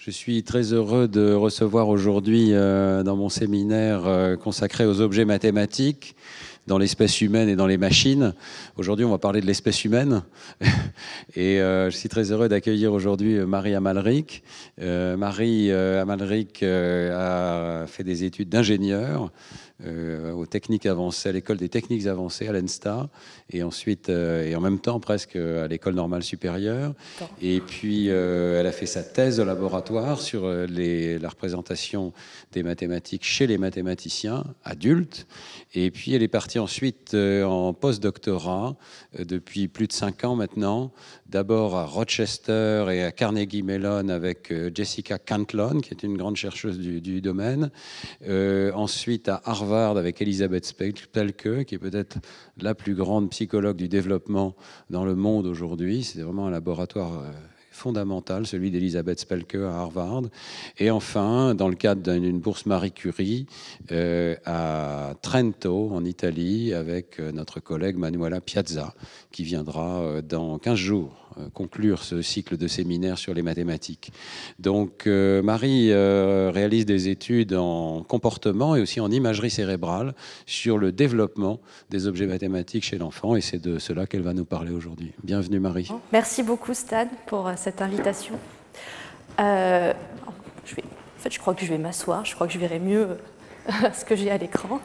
Je suis très heureux de recevoir aujourd'hui dans mon séminaire consacré aux objets mathématiques dans l'espèce humaine et dans les machines. Aujourd'hui, on va parler de l'espèce humaine. Et je suis très heureux d'accueillir aujourd'hui Marie Amalric. Marie Amalric a fait des études d'ingénieur aux techniques avancées, à l'école des techniques avancées à l'ENSTA, et ensuite, et en même temps presque à l'école normale supérieure. Et puis, elle a fait sa thèse au laboratoire sur la représentation des mathématiques chez les mathématiciens adultes. Et puis, elle est partie ensuite en post-doctorat depuis plus de 5 ans maintenant, d'abord à Rochester et à Carnegie Mellon avec Jessica Cantillon, qui est une grande chercheuse du domaine. Ensuite à Harvard avec Elisabeth Spelke, qui est peut-être la plus grande psychologue du développement dans le monde aujourd'hui. C'est vraiment un laboratoire fondamental, celui d'Elisabeth Spelke à Harvard. Et enfin, dans le cadre d'une bourse Marie Curie, à Trento, en Italie, avec notre collègue Manuela Piazza, qui viendra dans 15 jours conclure ce cycle de séminaires sur les mathématiques. Donc, Marie réalise des études en comportement et aussi en imagerie cérébrale sur le développement des objets mathématiques chez l'enfant, et c'est de cela qu'elle va nous parler aujourd'hui. Bienvenue, Marie. Merci beaucoup, Stan, pour cette invitation. En fait, je crois que je vais m'asseoir, je crois que je verrai mieux ce que j'ai à l'écran.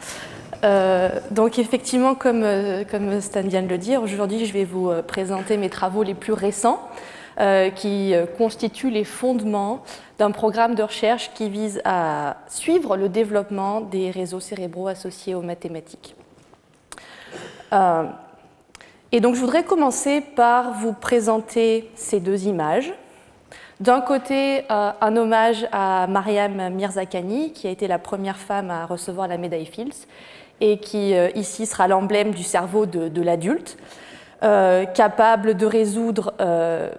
Donc effectivement, comme Stan vient de le dire, aujourd'hui je vais vous présenter mes travaux les plus récents qui constituent les fondements d'un programme de recherche qui vise à suivre le développement des réseaux cérébraux associés aux mathématiques. Et donc je voudrais commencer par vous présenter ces deux images. D'un côté, un hommage à Mariam Mirzakhani, qui a été la première femme à recevoir la médaille Fields, et qui, ici, sera l'emblème du cerveau de l'adulte, capable de résoudre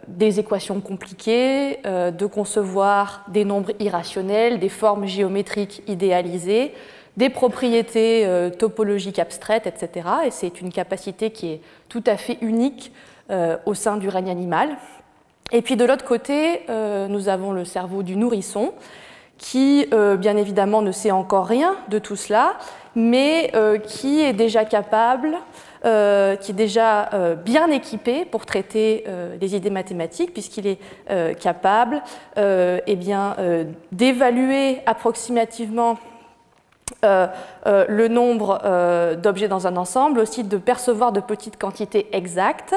des équations compliquées, de concevoir des nombres irrationnels, des formes géométriques idéalisées, des propriétés topologiques abstraites, etc. Et c'est une capacité qui est tout à fait unique au sein du règne animal. Et puis de l'autre côté, nous avons le cerveau du nourrisson, qui, bien évidemment, ne sait encore rien de tout cela, mais qui est déjà capable, qui est déjà bien équipé pour traiter les idées mathématiques, puisqu'il est capable d'évaluer approximativement le nombre d'objets dans un ensemble, aussi de percevoir de petites quantités exactes,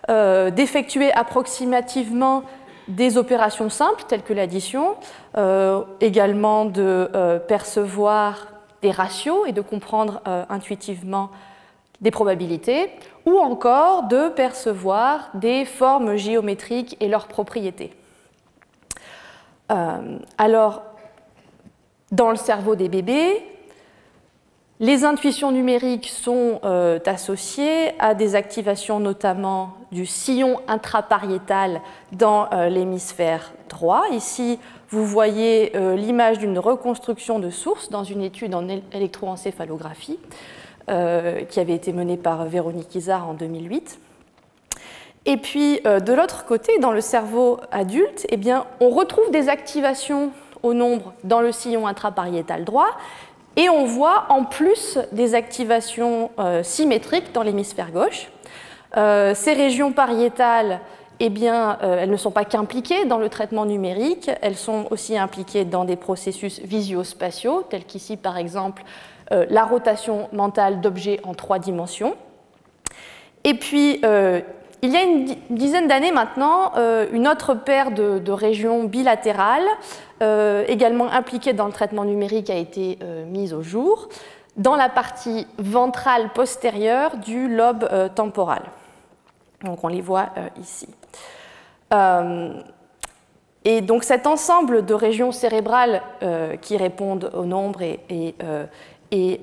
d'effectuer approximativement des opérations simples telles que l'addition, également de percevoir des ratios et de comprendre intuitivement des probabilités, ou encore de percevoir des formes géométriques et leurs propriétés. Alors, dans le cerveau des bébés, les intuitions numériques sont associées à des activations notamment du sillon intrapariétal dans l'hémisphère droit. Ici, vous voyez l'image d'une reconstruction de source dans une étude en électroencéphalographie qui avait été menée par Véronique Izard en 2008. Et puis, de l'autre côté, dans le cerveau adulte, eh bien, on retrouve des activations au nombre dans le sillon intrapariétal droit, et on voit en plus des activations symétriques dans l'hémisphère gauche. Ces régions pariétales, eh bien, elles ne sont pas qu'impliquées dans le traitement numérique, elles sont aussi impliquées dans des processus visuospatiaux, tels qu'ici, par exemple, la rotation mentale d'objets en 3 dimensions. Et puis, il y a une dizaine d'années maintenant, une autre paire de régions bilatérales, également impliquées dans le traitement numérique, a été mise au jour, dans la partie ventrale postérieure du lobe temporal. Donc on les voit ici. Et donc cet ensemble de régions cérébrales qui répondent au nombre et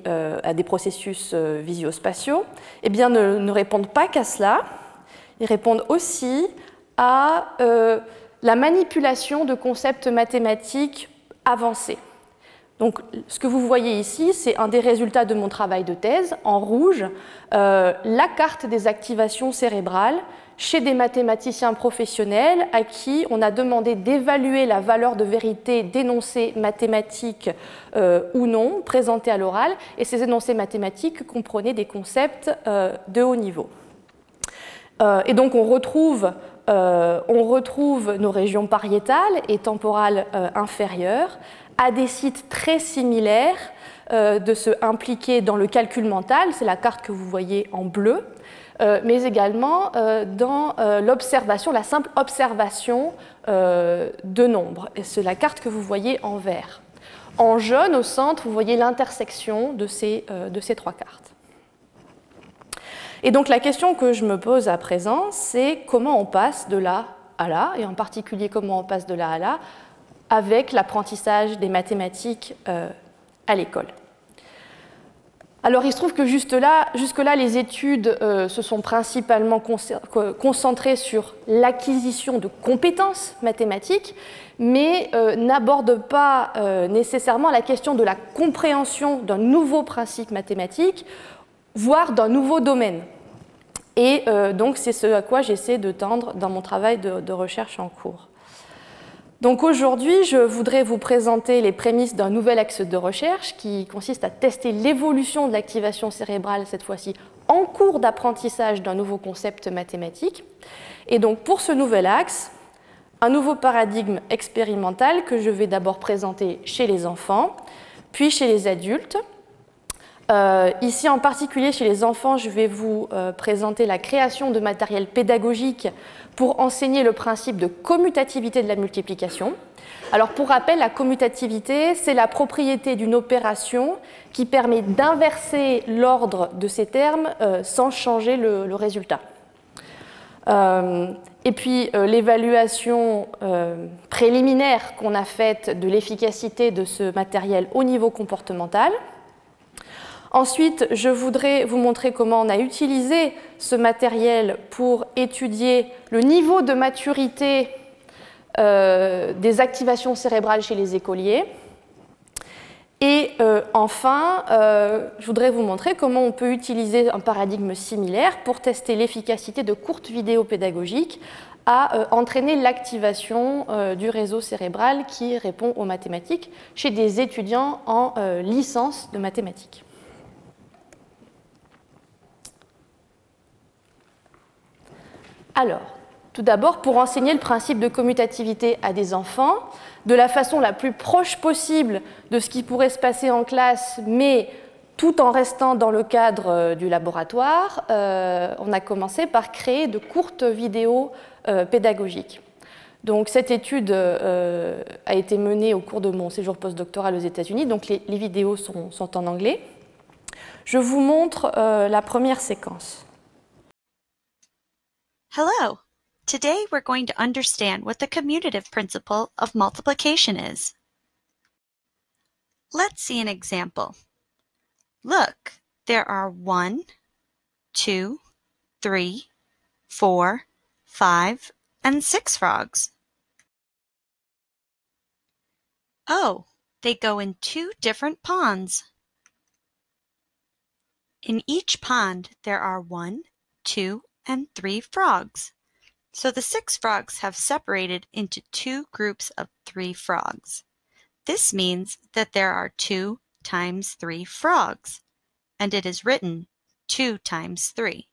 à des processus visuospatiaux, eh bien, ne répondent pas qu'à cela. Ils répondent aussi à la manipulation de concepts mathématiques avancés. Donc, ce que vous voyez ici, c'est un des résultats de mon travail de thèse. En rouge, la carte des activations cérébrales chez des mathématiciens professionnels à qui on a demandé d'évaluer la valeur de vérité d'énoncés mathématiques ou non présentés à l'oral, et ces énoncés mathématiques comprenaient des concepts de haut niveau. Et donc on retrouve nos régions pariétales et temporales inférieures à des sites très similaires de ceux impliqués dans le calcul mental, c'est la carte que vous voyez en bleu, mais également dans l'observation, la simple observation de nombres. Et c'est la carte que vous voyez en vert. En jaune, au centre, vous voyez l'intersection de ces trois cartes. Et donc la question que je me pose à présent, c'est comment on passe de là à là, et en particulier comment on passe de là à là, avec l'apprentissage des mathématiques à l'école. Alors il se trouve que jusque-là, les études se sont principalement concentrées sur l'acquisition de compétences mathématiques, mais n'abordent pas nécessairement la question de la compréhension d'un nouveau principe mathématique, voire d'un nouveau domaine. Et donc c'est ce à quoi j'essaie de tendre dans mon travail de recherche en cours. Donc aujourd'hui, je voudrais vous présenter les prémices d'un nouvel axe de recherche qui consiste à tester l'évolution de l'activation cérébrale, cette fois-ci en cours d'apprentissage d'un nouveau concept mathématique. Et donc pour ce nouvel axe, un nouveau paradigme expérimental que je vais d'abord présenter chez les enfants, puis chez les adultes. Ici, en particulier chez les enfants, je vais vous présenter la création de matériel pédagogique pour enseigner le principe de commutativité de la multiplication. Alors, pour rappel, la commutativité, c'est la propriété d'une opération qui permet d'inverser l'ordre de ces termes sans changer le résultat. Et puis, l'évaluation préliminaire qu'on a faite de l'efficacité de ce matériel au niveau comportemental. Ensuite, je voudrais vous montrer comment on a utilisé ce matériel pour étudier le niveau de maturité des activations cérébrales chez les écoliers. Et enfin, je voudrais vous montrer comment on peut utiliser un paradigme similaire pour tester l'efficacité de courtes vidéos pédagogiques à entraîner l'activation du réseau cérébral qui répond aux mathématiques chez des étudiants en licence de mathématiques. Alors, tout d'abord, pour enseigner le principe de commutativité à des enfants, de la façon la plus proche possible de ce qui pourrait se passer en classe, mais tout en restant dans le cadre du laboratoire, on a commencé par créer de courtes vidéos pédagogiques. Donc, cette étude a été menée au cours de mon séjour postdoctoral aux États-Unis, donc les vidéos sont en anglais. Je vous montre la première séquence. Hello! Today we're going to understand what the commutative principle of multiplication is. Let's see an example. Look, there are 1, 2, 3, 4, 5, and 6 frogs. Oh, they go in 2 different ponds. In each pond there are 1, 2, and 3 frogs. So the 6 frogs have separated into 2 groups of 3 frogs. This means that there are 2 times 3 frogs, and it is written 2 times 3.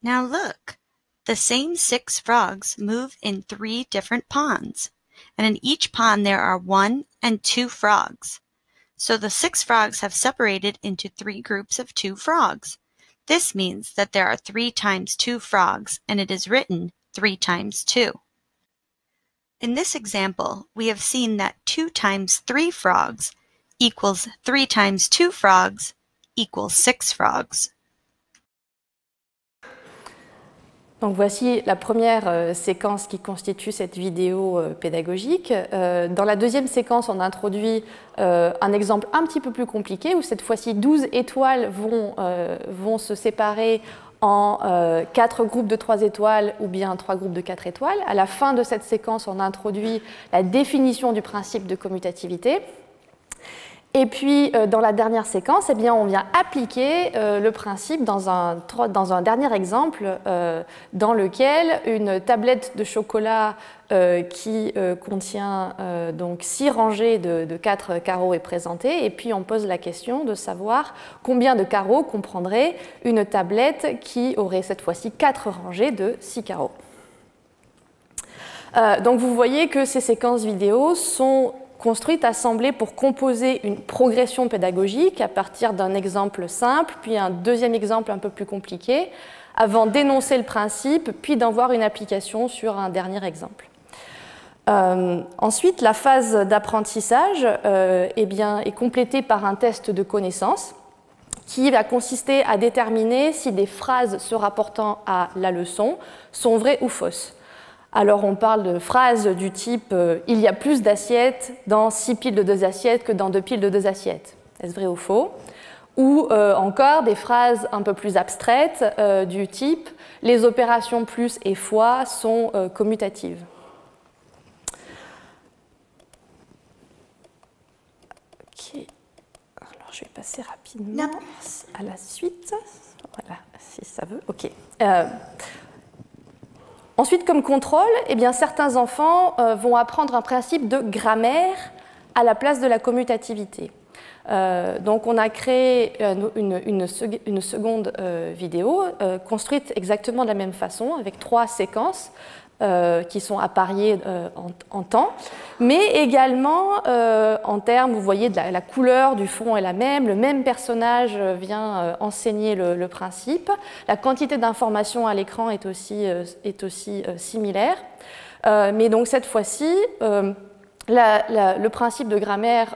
Now look, the same 6 frogs move in 3 different ponds, and in each pond there are 1 and 2 frogs. So the 6 frogs have separated into 3 groups of 2 frogs. This means that there are 3 times 2 frogs, and it is written 3 times 2. In this example, we have seen that 2 times 3 frogs equals 3 times 2 frogs equals 6 frogs. Donc voici la première séquence qui constitue cette vidéo pédagogique. Dans la deuxième séquence, on introduit un exemple un petit peu plus compliqué où cette fois-ci 12 étoiles vont se séparer en 4 groupes de 3 étoiles ou bien 3 groupes de 4 étoiles. À la fin de cette séquence, on introduit la définition du principe de commutativité. Et puis, dans la dernière séquence, eh bien, on vient appliquer le principe dans un dernier exemple dans lequel une tablette de chocolat qui contient donc 6 rangées de 4 carreaux est présentée. Et puis, on pose la question de savoir combien de carreaux comprendrait une tablette qui aurait cette fois-ci 4 rangées de 6 carreaux. Donc, vous voyez que ces séquences vidéo sont construite, assemblée pour composer une progression pédagogique à partir d'un exemple simple, puis un deuxième exemple un peu plus compliqué, avant d'énoncer le principe, puis d'en voir une application sur un dernier exemple. Ensuite, la phase d'apprentissage est complétée par un test de connaissance qui va consister à déterminer si des phrases se rapportant à la leçon sont vraies ou fausses. Alors on parle de phrases du type « il y a plus d'assiettes dans 6 piles de 2 assiettes que dans 2 piles de 2 assiettes ». Est-ce vrai ou faux? Ou encore des phrases un peu plus abstraites du type « les opérations plus et fois sont commutatives ». Ok, alors je vais passer rapidement à la suite. Voilà, si ça veut. Ok. Ensuite, comme contrôle, eh bien, certains enfants vont apprendre un principe de grammaire à la place de la commutativité. Donc, on a créé une seconde vidéo construite exactement de la même façon, avec 3 séquences qui sont appariées en temps, mais également en termes, vous voyez, de la couleur du fond est la même, le même personnage vient enseigner le principe, la quantité d'informations à l'écran est aussi similaire, mais donc cette fois-ci, le principe de grammaire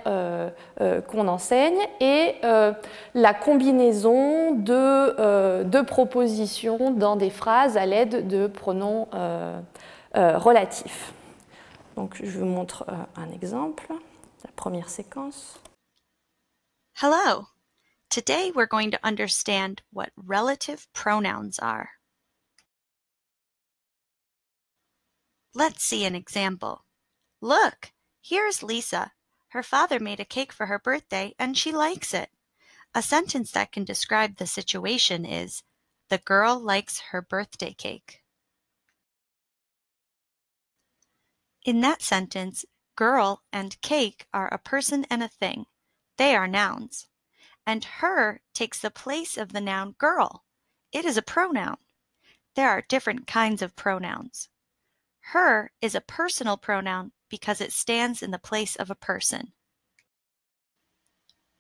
qu'on enseigne est la combinaison de propositions dans des phrases à l'aide de pronoms relatifs. Donc, je vous montre un exemple, la première séquence. Hello. Today we're going to understand what relative pronouns are. Let's see an example. Look! Here's Lisa. Her father made a cake for her birthday and she likes it. A sentence that can describe the situation is, the girl likes her birthday cake. In that sentence, girl and cake are a person and a thing. They are nouns. And her takes the place of the noun girl. It is a pronoun. There are different kinds of pronouns. Her is a personal pronoun because it stands in the place of a person.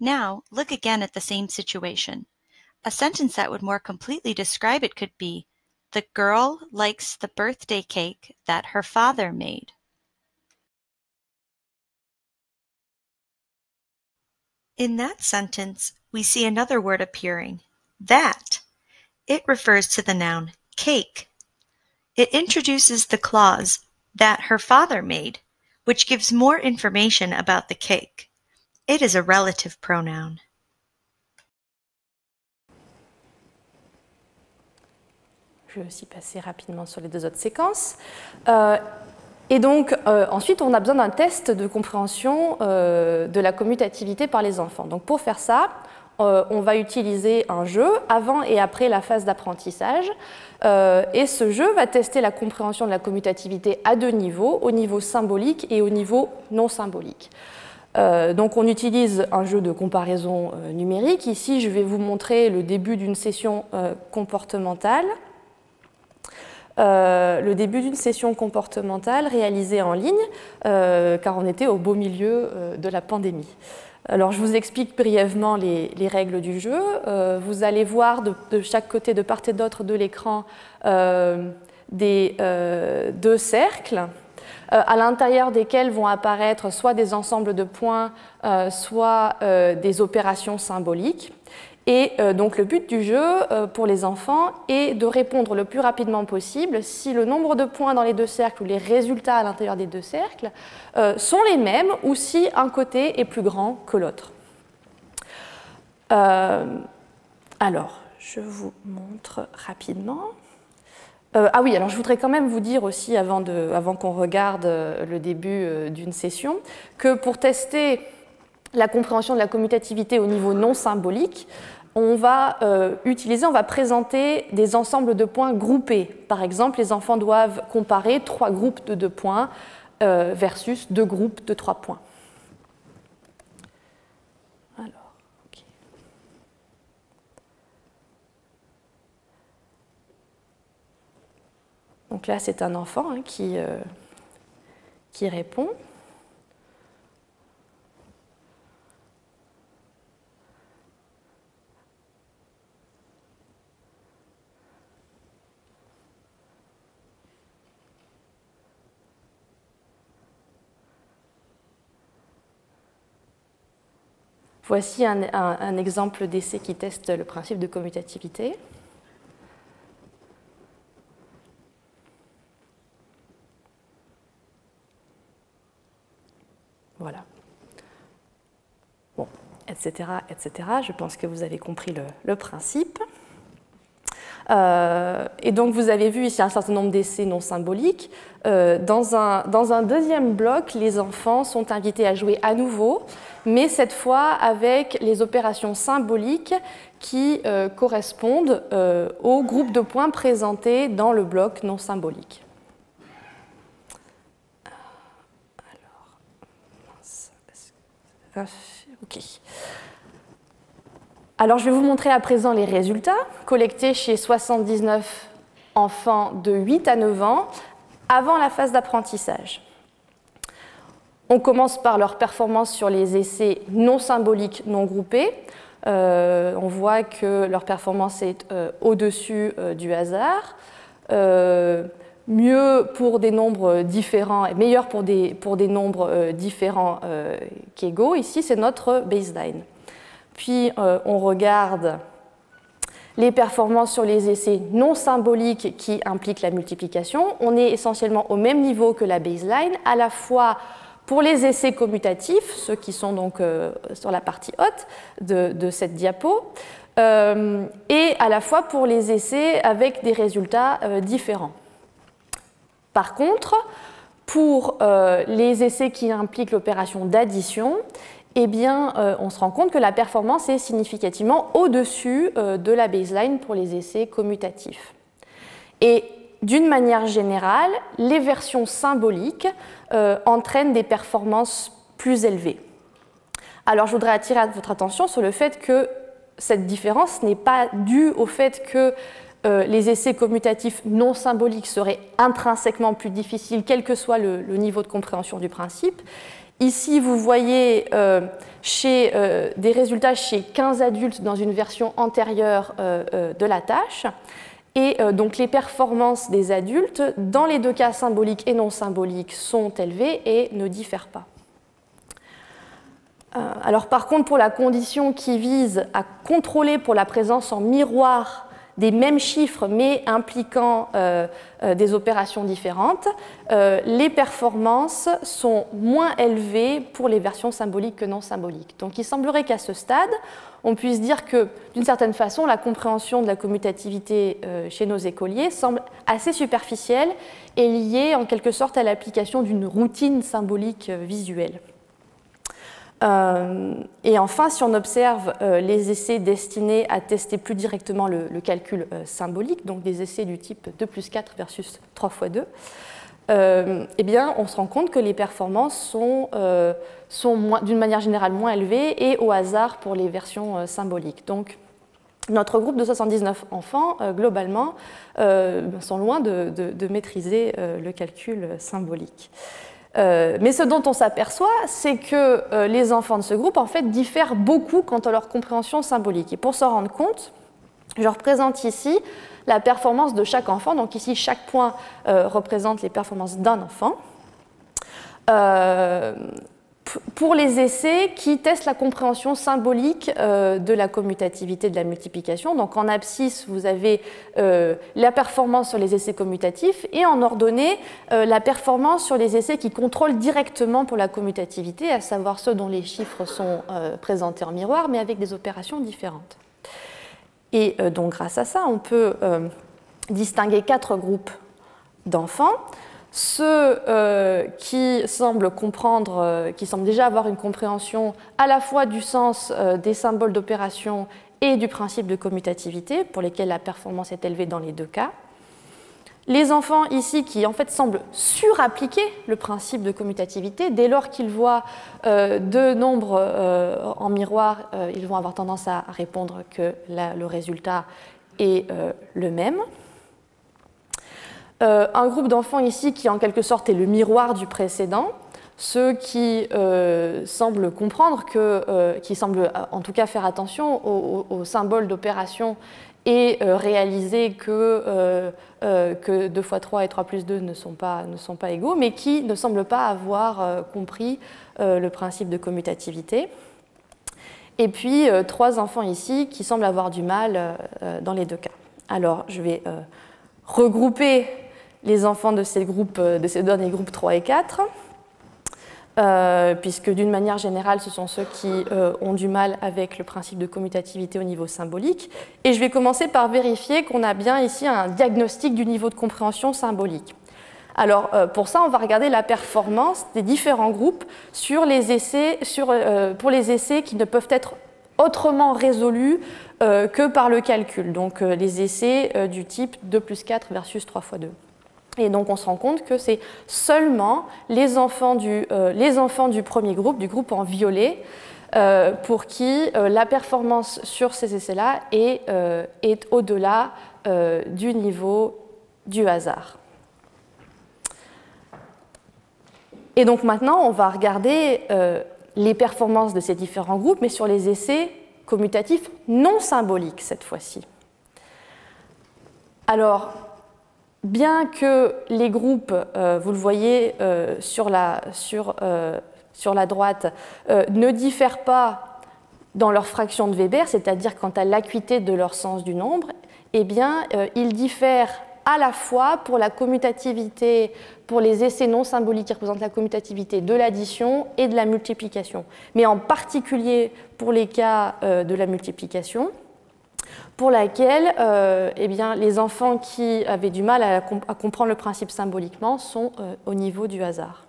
Now, look again at the same situation. A sentence that would more completely describe it could be, the girl likes the birthday cake that her father made. In that sentence, we see another word appearing, that. It refers to the noun cake. It introduces the clause, that her father made, which gives more information about the cake. It is a relative pronoun. Je vais aussi passer rapidement sur les 2 autres séquences. Et donc, ensuite, on a besoin d'un test de compréhension de la commutativité par les enfants. Donc, pour faire ça, on va utiliser un jeu avant et après la phase d'apprentissage. Et ce jeu va tester la compréhension de la commutativité à 2 niveaux, au niveau symbolique et au niveau non symbolique. Donc on utilise un jeu de comparaison numérique. Ici, je vais vous montrer le début d'une session comportementale. Le début d'une session comportementale réalisée en ligne, car on était au beau milieu de la pandémie. Alors, je vous explique brièvement les règles du jeu. Vous allez voir de chaque côté, de part et d'autre de l'écran, des 2 cercles, à l'intérieur desquels vont apparaître soit des ensembles de points, soit des opérations symboliques. Et donc, le but du jeu pour les enfants est de répondre le plus rapidement possible si le nombre de points dans les 2 cercles ou les résultats à l'intérieur des 2 cercles sont les mêmes ou si un côté est plus grand que l'autre. Alors, je vous montre rapidement. Ah oui, alors je voudrais quand même vous dire aussi, avant qu'on regarde le début d'une session, que pour tester la compréhension de la commutativité au niveau non symbolique, on va présenter des ensembles de points groupés. Par exemple, les enfants doivent comparer 3 groupes de 2 points versus 2 groupes de 3 points. Alors, okay. Donc là, c'est un enfant qui répond. Voici un exemple d'essai qui teste le principe de commutativité. Voilà. Bon, etc., etc. Je pense que vous avez compris le principe. Et donc vous avez vu ici un certain nombre d'essais non symboliques. Dans un deuxième bloc, les enfants sont invités à jouer à nouveau, mais cette fois avec les opérations symboliques qui correspondent au groupe de points présentés dans le bloc non symbolique. Ok. Alors, je vais vous montrer à présent les résultats collectés chez 79 enfants de 8 à 9 ans avant la phase d'apprentissage. On commence par leur performance sur les essais non symboliques non groupés. On voit que leur performance est au-dessus du hasard. Mieux pour des nombres différents et meilleur pour des nombres différents qu'égaux. Ici, c'est notre baseline. Puis, on regarde les performances sur les essais non symboliques qui impliquent la multiplication. On est essentiellement au même niveau que la baseline, à la fois pour les essais commutatifs, ceux qui sont donc sur la partie haute de cette diapo, et à la fois pour les essais avec des résultats différents. Par contre, pour les essais qui impliquent l'opération d'addition, eh bien, on se rend compte que la performance est significativement au-dessus de la baseline pour les essais commutatifs. Et d'une manière générale, les versions symboliques entraînent des performances plus élevées. Alors, je voudrais attirer votre attention sur le fait que cette différence n'est pas due au fait que les essais commutatifs non symboliques seraient intrinsèquement plus difficiles, quel que soit le niveau de compréhension du principe. Ici, vous voyez des résultats chez 15 adultes dans une version antérieure de la tâche. Et donc les performances des adultes, dans les deux cas symboliques et non symboliques, sont élevées et ne diffèrent pas. Alors par contre, pour la condition qui vise à contrôler pour la présence en miroir des mêmes chiffres mais impliquant des opérations différentes, les performances sont moins élevées pour les versions symboliques que non symboliques. Donc il semblerait qu'à ce stade, on puisse dire que, d'une certaine façon, la compréhension de la commutativité chez nos écoliers semble assez superficielle et liée en quelque sorte à l'application d'une routine symbolique visuelle. Et enfin, si on observe les essais destinés à tester plus directement le calcul symbolique, donc des essais du type 2 plus 4 versus 3 fois 2, eh bien, on se rend compte que les performances sont d'une manière générale moins élevées et au hasard pour les versions symboliques. Donc, notre groupe de 79 enfants, globalement, sont loin de maîtriser le calcul symbolique. Mais ce dont on s'aperçoit, c'est que les enfants de ce groupe en fait, diffèrent beaucoup quant à leur compréhension symbolique. Et pour s'en rendre compte, je représente ici la performance de chaque enfant. Donc ici, chaque point représente les performances d'un enfant. Pour les essais qui testent la compréhension symbolique de la commutativité de la multiplication. Donc en abscisse, vous avez la performance sur les essais commutatifs et en ordonnée, la performance sur les essais qui contrôlent directement pour la commutativité, à savoir ceux dont les chiffres sont présentés en miroir, mais avec des opérations différentes. Et donc grâce à ça, on peut distinguer 4 groupes d'enfants. ceux qui semblent comprendre, qui semblent déjà avoir une compréhension à la fois du sens des symboles d'opération et du principe de commutativité, pour lesquels la performance est élevée dans les deux cas. Les enfants ici qui en fait semblent surappliquer le principe de commutativité, dès lors qu'ils voient deux nombres en miroir, ils vont avoir tendance à répondre que le résultat est le même. Un groupe d'enfants ici qui en quelque sorte est le miroir du précédent, ceux qui semblent comprendre qui semblent en tout cas faire attention aux symboles d'opération et réaliser que 2 fois 3 et 3 plus 2 ne sont pas égaux, mais qui ne semblent pas avoir compris le principe de commutativité. Et puis 3 enfants ici qui semblent avoir du mal dans les deux cas. Alors je vais regrouper les enfants de ces derniers groupes 3 et 4, puisque d'une manière générale, ce sont ceux qui ont du mal avec le principe de commutativité au niveau symbolique. Et je vais commencer par vérifier qu'on a bien ici un diagnostic du niveau de compréhension symbolique. Alors, pour ça, on va regarder la performance des différents groupes sur les essais, pour les essais qui ne peuvent être autrement résolus que par le calcul, donc les essais du type 2 plus 4 versus 3 fois 2. Et donc on se rend compte que c'est seulement les enfants du premier groupe, du groupe en violet, pour qui la performance sur ces essais-là est au-delà du niveau du hasard. Et donc maintenant, on va regarder les performances de ces différents groupes, mais sur les essais commutatifs non symboliques cette fois-ci. Alors, bien que les groupes, vous le voyez sur la droite, ne diffèrent pas dans leur fraction de Weber, c'est-à-dire quant à l'acuité de leur sens du nombre, eh bien, ils diffèrent à la fois pour la commutativité, pour les essais non symboliques qui représentent la commutativité de l'addition et de la multiplication, mais en particulier pour les cas de la multiplication, pour laquelle eh bien, les enfants qui avaient du mal à comprendre le principe symboliquement sont au niveau du hasard.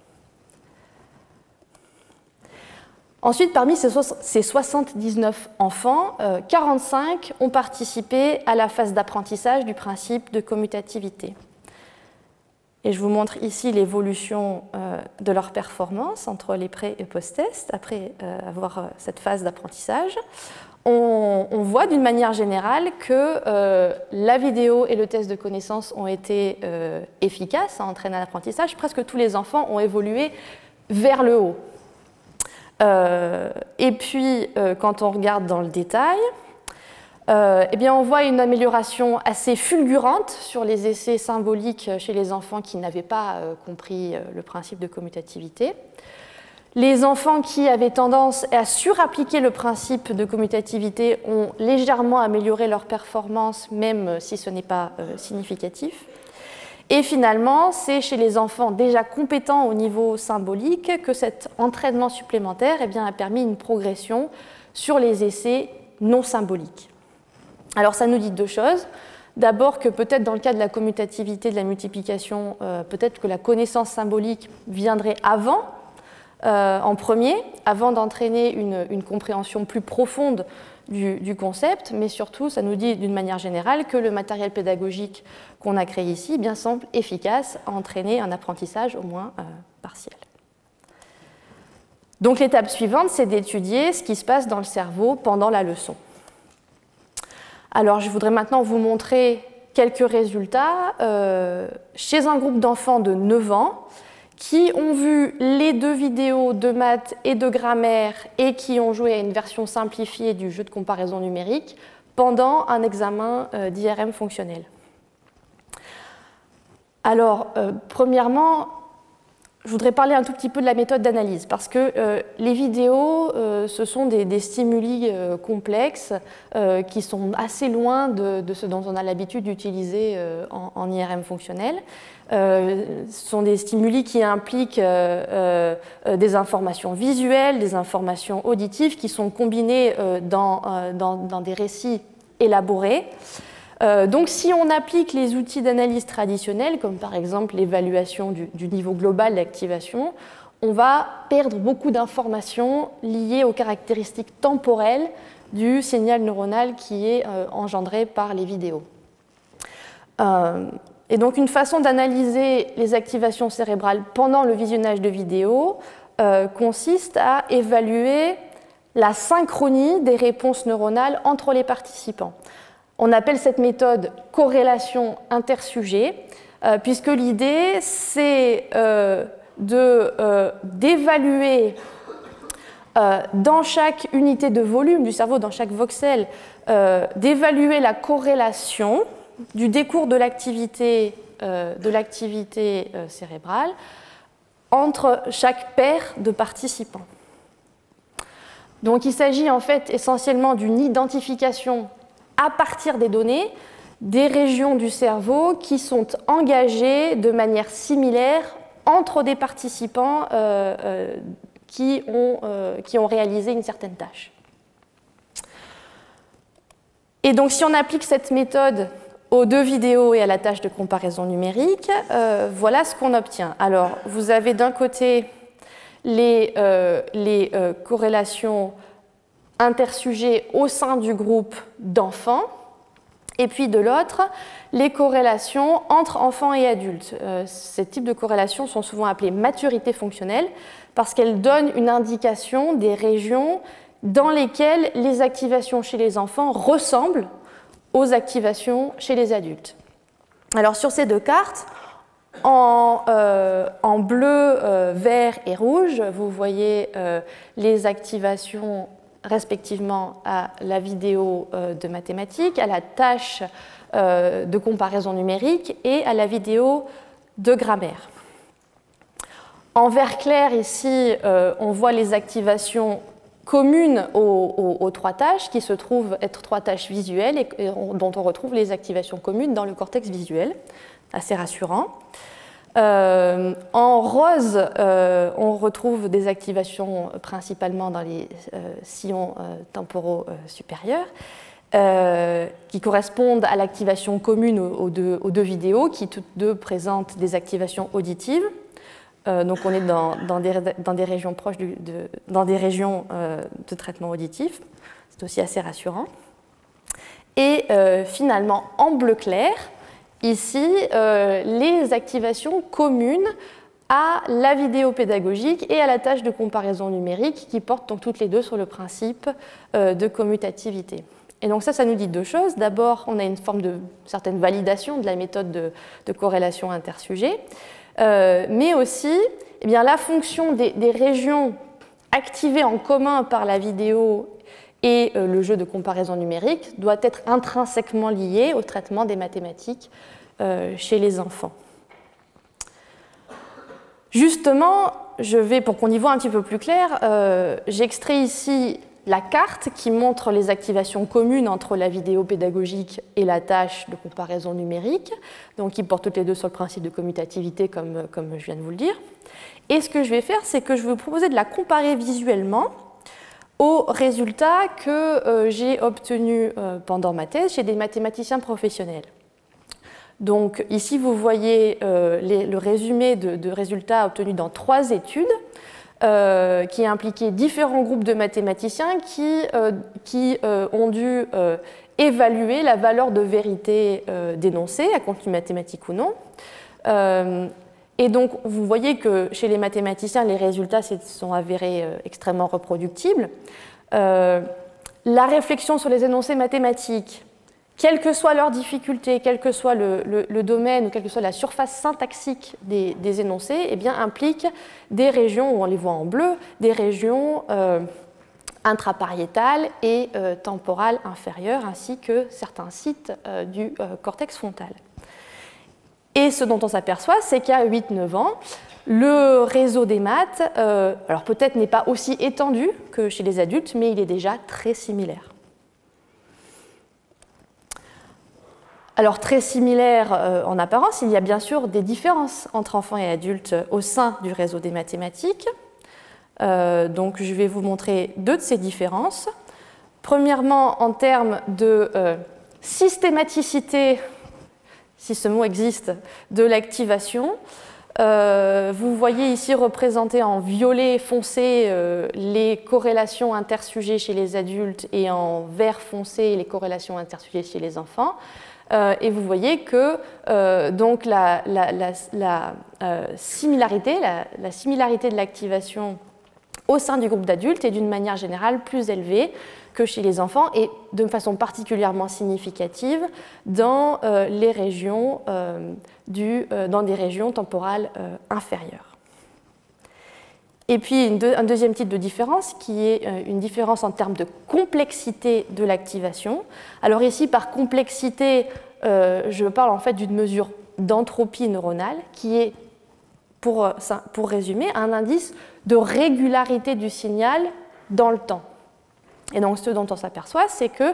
Ensuite, parmi ces 79 enfants, 45 ont participé à la phase d'apprentissage du principe de commutativité. Et je vous montre ici l'évolution de leur performance entre les pré- et post-tests, après avoir cette phase d'apprentissage. On voit d'une manière générale que la vidéo et le test de connaissance ont été efficaces à entraîner l'apprentissage. Presque tous les enfants ont évolué vers le haut. Et puis, quand on regarde dans le détail, eh bien, on voit une amélioration assez fulgurante sur les essais symboliques chez les enfants qui n'avaient pas compris le principe de commutativité. Les enfants qui avaient tendance à surappliquer le principe de commutativité ont légèrement amélioré leur performance, même si ce n'est pas significatif. Et finalement, c'est chez les enfants déjà compétents au niveau symbolique que cet entraînement supplémentaire eh bien, a permis une progression sur les essais non symboliques. Alors ça nous dit deux choses. D'abord que peut-être dans le cas de la commutativité, de la multiplication, peut-être que la connaissance symbolique viendrait avant, en premier, avant d'entraîner une compréhension plus profonde du concept, mais surtout, ça nous dit d'une manière générale que le matériel pédagogique qu'on a créé ici bien semble efficace à entraîner un apprentissage au moins partiel. Donc l'étape suivante, c'est d'étudier ce qui se passe dans le cerveau pendant la leçon. Alors je voudrais maintenant vous montrer quelques résultats chez un groupe d'enfants de 9 ans qui ont vu les 2 vidéos de maths et de grammaire et qui ont joué à une version simplifiée du jeu de comparaison numérique pendant un examen d'IRM fonctionnel. Alors, premièrement, je voudrais parler un tout petit peu de la méthode d'analyse, parce que les vidéos, ce sont des stimuli complexes qui sont assez loin de ce dont on a l'habitude d'utiliser en IRM fonctionnel. Ce sont des stimuli qui impliquent des informations visuelles, des informations auditives qui sont combinées dans des récits élaborés. Donc si on applique les outils d'analyse traditionnels, comme par exemple l'évaluation du niveau global d'activation, on va perdre beaucoup d'informations liées aux caractéristiques temporelles du signal neuronal qui est engendré par les vidéos. Et donc une façon d'analyser les activations cérébrales pendant le visionnage de vidéos consiste à évaluer la synchronie des réponses neuronales entre les participants. On appelle cette méthode corrélation intersujet, puisque l'idée c'est d'évaluer dans chaque unité de volume du cerveau, dans chaque voxel, d'évaluer la corrélation du décours de l'activité cérébrale entre chaque paire de participants. Donc il s'agit en fait essentiellement d'une identification à partir des données des régions du cerveau qui sont engagées de manière similaire entre des participants qui ont réalisé une certaine tâche. Et donc si on applique cette méthode aux deux vidéos et à la tâche de comparaison numérique, voilà ce qu'on obtient. Alors vous avez d'un côté les corrélations intersujets au sein du groupe d'enfants, et puis de l'autre, les corrélations entre enfants et adultes. Ces types de corrélations sont souvent appelées maturité fonctionnelle parce qu'elles donnent une indication des régions dans lesquelles les activations chez les enfants ressemblent aux activations chez les adultes. Alors sur ces deux cartes, en bleu, vert et rouge, vous voyez les activations respectivement à la vidéo de mathématiques, à la tâche de comparaison numérique et à la vidéo de grammaire. En vert clair, ici, on voit les activations communes aux trois tâches, qui se trouvent être trois tâches visuelles et dont on retrouve les activations communes dans le cortex visuel, assez rassurant. En rose, on retrouve des activations principalement dans les sillons temporaux supérieurs qui correspondent à l'activation commune aux deux vidéos qui toutes deux présentent des activations auditives. Donc on est dans des régions proches dans des régions de traitement auditif. C'est aussi assez rassurant. Et finalement, en bleu clair, ici, les activations communes à la vidéo pédagogique et à la tâche de comparaison numérique qui portent donc toutes les deux sur le principe de commutativité. Et donc ça nous dit deux choses. D'abord, on a une forme de certaine validation de la méthode de corrélation intersujet, mais aussi eh bien, la fonction des régions activées en commun par la vidéo et le jeu de comparaison numérique doit être intrinsèquement lié au traitement des mathématiques chez les enfants. Justement, pour qu'on y voit un petit peu plus clair, j'extrais ici la carte qui montre les activations communes entre la vidéo pédagogique et la tâche de comparaison numérique, donc qui portent toutes les deux sur le principe de commutativité, comme je viens de vous le dire. Et ce que je vais faire, c'est que je vais vous proposer de la comparer visuellement aux résultats que j'ai obtenus pendant ma thèse chez des mathématiciens professionnels. Donc ici, vous voyez le résumé de résultats obtenus dans 3 études qui impliquaient différents groupes de mathématiciens qui ont dû évaluer la valeur de vérité d'énoncés, à contenu mathématique ou non. Et donc, vous voyez que chez les mathématiciens, les résultats se sont avérés extrêmement reproductibles. La réflexion sur les énoncés mathématiques, quelle que soit leur difficulté, quel que soit le domaine ou quelle que soit la surface syntaxique des énoncés, eh bien, implique des régions, où on les voit en bleu, des régions intrapariétales et temporales inférieures, ainsi que certains sites du cortex frontal. Et ce dont on s'aperçoit, c'est qu'à 8-9 ans, le réseau des maths, alors peut-être n'est pas aussi étendu que chez les adultes, mais il est déjà très similaire. Alors très similaire en apparence, il y a bien sûr des différences entre enfants et adultes au sein du réseau des mathématiques. Donc je vais vous montrer 2 de ces différences. Premièrement, en termes de systématicité, si ce mot existe, de l'activation. Vous voyez ici représentées en violet foncé les corrélations intersujets chez les adultes et en vert foncé les corrélations intersujets chez les enfants. Et vous voyez que donc la similarité de l'activation au sein du groupe d'adultes est d'une manière générale plus élevée que chez les enfants et de façon particulièrement significative dans, les régions, dans des régions temporales inférieures. Et puis un deuxième type de différence qui est une différence en termes de complexité de l'activation. Alors ici, par complexité, je parle en fait d'une mesure d'entropie neuronale qui est, pour résumer, un indice de régularité du signal dans le temps. Et donc ce dont on s'aperçoit, c'est que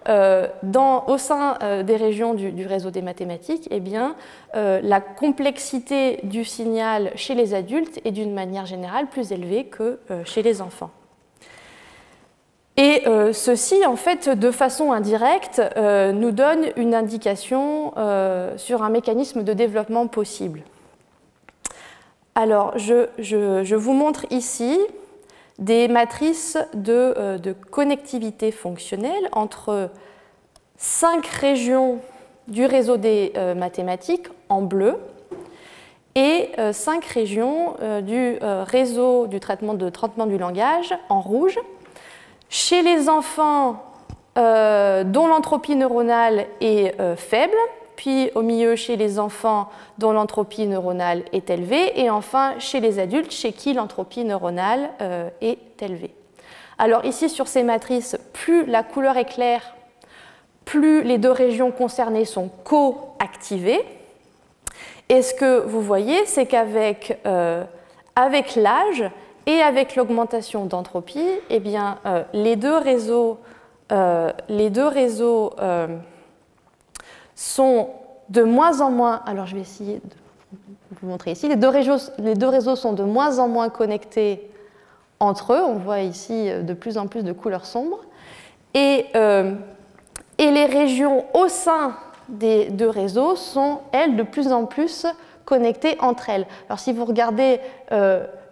au sein des régions du réseau des mathématiques, eh bien, la complexité du signal chez les adultes est d'une manière générale plus élevée que chez les enfants. Et ceci, en fait, de façon indirecte, nous donne une indication sur un mécanisme de développement possible. Alors, je vous montre ici des matrices de connectivité fonctionnelle entre 5 régions du réseau des mathématiques en bleu et 5 régions du réseau du traitement du langage en rouge. Chez les enfants dont l'entropie neuronale est faible, puis au milieu chez les enfants dont l'entropie neuronale est élevée, et enfin chez les adultes chez qui l'entropie neuronale est élevée. Alors ici sur ces matrices, plus la couleur est claire, plus les deux régions concernées sont co-activées. Et ce que vous voyez, c'est qu'avec l'âge et avec l'augmentation d'entropie, eh bien, les deux réseaux sont de moins en moins, alors je vais essayer de vous montrer ici, les deux réseaux sont de moins en moins connectés entre eux, on voit ici de plus en plus de couleurs sombres, et les régions au sein des deux réseaux sont, elles, de plus en plus connectées entre elles. Alors si vous regardez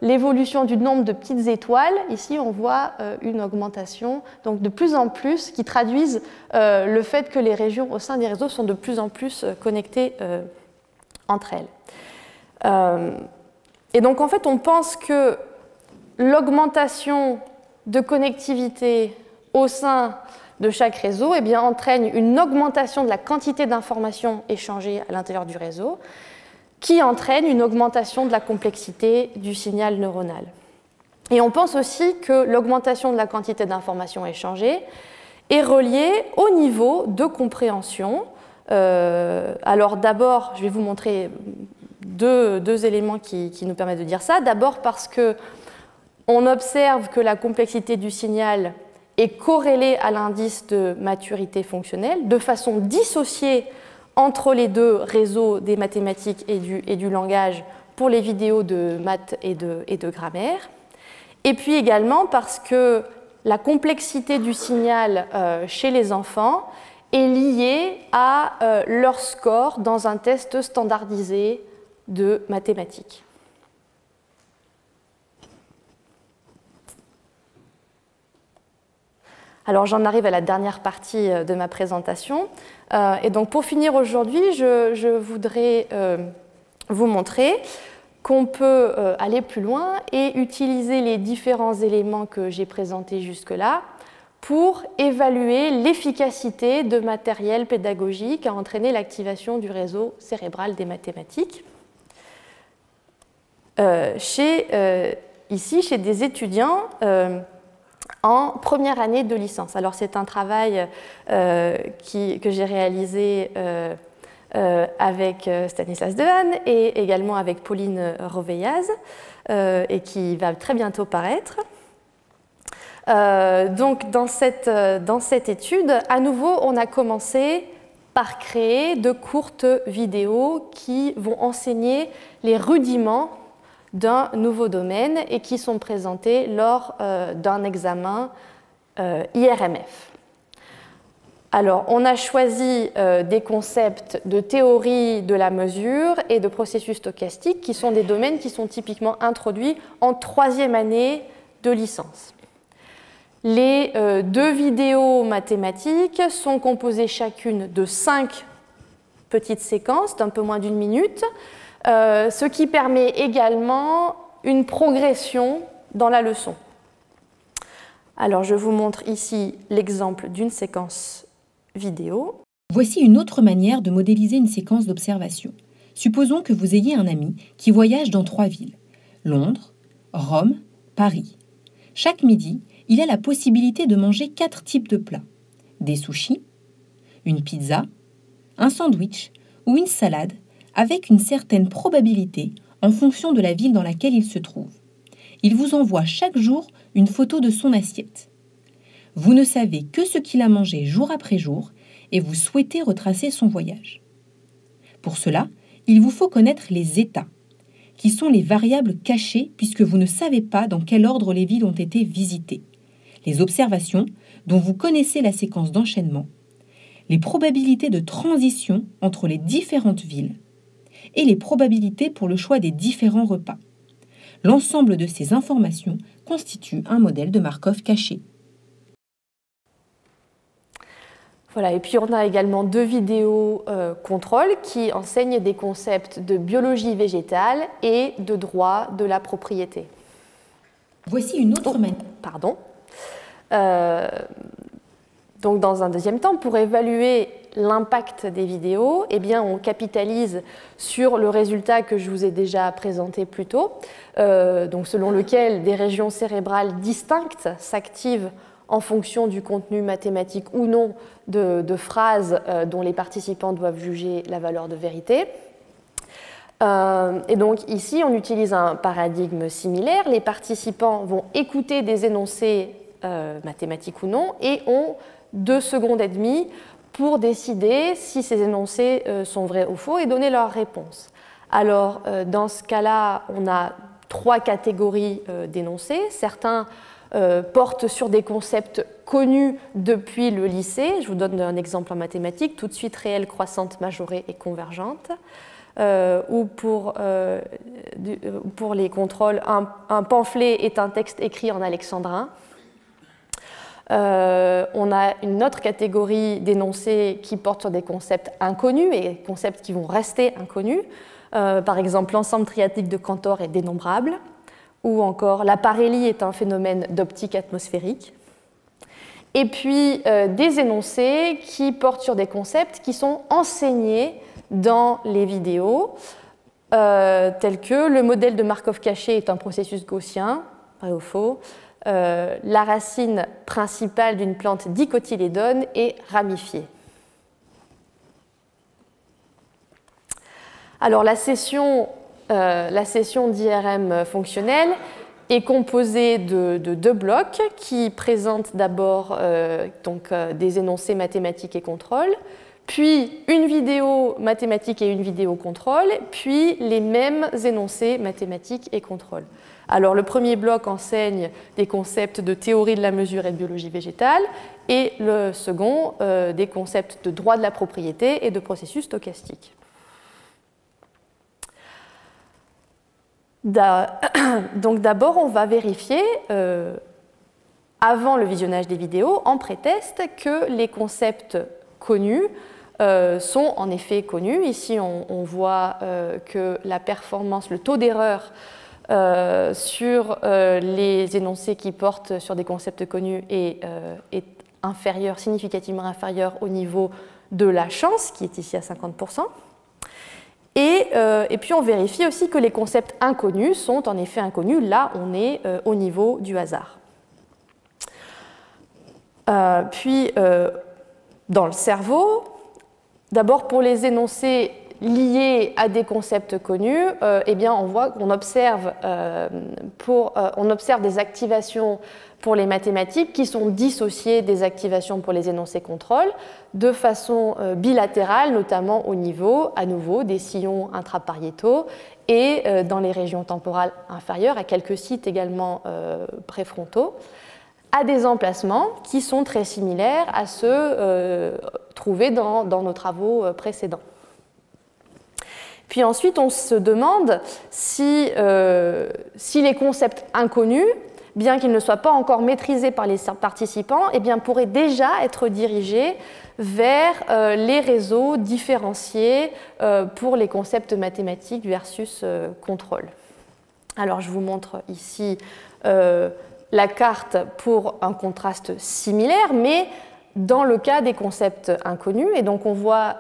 l'évolution du nombre de petites étoiles, ici on voit une augmentation, donc de plus en plus, qui traduisent le fait que les régions au sein des réseaux sont de plus en plus connectées entre elles. Et donc en fait on pense que l'augmentation de connectivité au sein de chaque réseau eh bien, entraîne une augmentation de la quantité d'informations échangées à l'intérieur du réseau, qui entraîne une augmentation de la complexité du signal neuronal. Et on pense aussi que l'augmentation de la quantité d'informations échangées est reliée au niveau de compréhension. Alors d'abord, je vais vous montrer deux éléments qui nous permettent de dire ça. D'abord parce qu'on observe que la complexité du signal est corrélée à l'indice de maturité fonctionnelle de façon dissociée entre les deux réseaux des mathématiques et du langage pour les vidéos de maths et de grammaire. Et puis également parce que la complexité du signal chez les enfants est liée à leur score dans un test standardisé de mathématiques. Alors j'en arrive à la dernière partie de ma présentation. Et donc pour finir aujourd'hui, je voudrais vous montrer qu'on peut aller plus loin et utiliser les différents éléments que j'ai présentés jusque-là pour évaluer l'efficacité de matériel pédagogique à entraîner l'activation du réseau cérébral des mathématiques. Ici, chez des étudiants en première année de licence. Alors c'est un travail que j'ai réalisé avec Stanislas Dehaene et également avec Pauline Roveillaz et qui va très bientôt paraître. Donc dans cette étude, à nouveau, on a commencé par créer de courtes vidéos qui vont enseigner les rudiments d'un nouveau domaine et qui sont présentés lors d'un examen IRMF. Alors, on a choisi des concepts de théorie de la mesure et de processus stochastiques qui sont des domaines qui sont typiquement introduits en 3e année de licence. Les 2 vidéos mathématiques sont composées chacune de 5 petites séquences d'un peu moins d'1 minute, ce qui permet également une progression dans la leçon. Alors, je vous montre ici l'exemple d'une séquence vidéo. Voici une autre manière de modéliser une séquence d'observation. Supposons que vous ayez un ami qui voyage dans 3 villes, Londres, Rome, Paris. Chaque midi, il a la possibilité de manger 4 types de plats. Des sushis, une pizza, un sandwich ou une salade avec une certaine probabilité en fonction de la ville dans laquelle il se trouve. Il vous envoie chaque jour une photo de son assiette. Vous ne savez que ce qu'il a mangé jour après jour et vous souhaitez retracer son voyage. Pour cela, il vous faut connaître les états, qui sont les variables cachées puisque vous ne savez pas dans quel ordre les villes ont été visitées, les observations dont vous connaissez la séquence d'enchaînement, les probabilités de transition entre les différentes villes et les probabilités pour le choix des différents repas. L'ensemble de ces informations constitue un modèle de Markov caché. Voilà, et puis on a également 2 vidéos contrôle qui enseignent des concepts de biologie végétale et de droit de la propriété. Voici une autre manière. Pardon. Donc dans un deuxième temps, pour évaluer l'impact des vidéos, eh bien, on capitalise sur le résultat que je vous ai déjà présenté plus tôt, donc selon lequel des régions cérébrales distinctes s'activent en fonction du contenu mathématique ou non de phrases dont les participants doivent juger la valeur de vérité. Et donc ici, on utilise un paradigme similaire. Les participants vont écouter des énoncés mathématiques ou non et ont 2 secondes et demie pour décider si ces énoncés sont vrais ou faux et donner leur réponse. Alors, dans ce cas-là, on a 3 catégories d'énoncés. Certains portent sur des concepts connus depuis le lycée. Je vous donne un exemple en mathématiques, tout de suite réelle, croissante, majorée et convergente. Ou pour les contrôles, un pamphlet est un texte écrit en alexandrin. On a une autre catégorie d'énoncés qui portent sur des concepts inconnus et concepts qui vont rester inconnus. Par exemple, l'ensemble triadique de Cantor est dénombrable, ou encore la parélie est un phénomène d'optique atmosphérique. Et puis des énoncés qui portent sur des concepts qui sont enseignés dans les vidéos, tels que le modèle de Markov caché est un processus gaussien, vrai ou faux, la racine principale d'une plante dicotylédone est ramifiée. Alors la session d'IRM fonctionnelle est composée de 2 blocs qui présentent d'abord des énoncés mathématiques et contrôle, puis une vidéo mathématique et une vidéo contrôle, puis les mêmes énoncés mathématiques et contrôle. Alors le premier bloc enseigne des concepts de théorie de la mesure et de biologie végétale, et le second des concepts de droit de la propriété et de processus stochastiques. Donc d'abord, on va vérifier, avant le visionnage des vidéos, en pré-test, que les concepts connus sont en effet connus. Ici, on voit que la performance, le taux d'erreur sur les énoncés qui portent sur des concepts connus est inférieur, significativement inférieur au niveau de la chance, qui est ici à 50%. Et puis on vérifie aussi que les concepts inconnus sont en effet inconnus. Là, on est au niveau du hasard. Puis, dans le cerveau, d'abord pour les énoncés liés à des concepts connus, eh bien on voit qu'on observe, on observe des activations pour les mathématiques qui sont dissociées des activations pour les énoncés contrôle de façon bilatérale, notamment au niveau, à nouveau, des sillons intrapariétaux et dans les régions temporales inférieures, à quelques sites également préfrontaux. à des emplacements qui sont très similaires à ceux trouvés dans nos travaux précédents. Puis ensuite, on se demande si les concepts inconnus, bien qu'ils ne soient pas encore maîtrisés par les participants, eh bien, pourraient déjà être dirigés vers les réseaux différenciés pour les concepts mathématiques versus contrôle. Alors, je vous montre ici la carte pour un contraste similaire, mais dans le cas des concepts inconnus. Et donc, on voit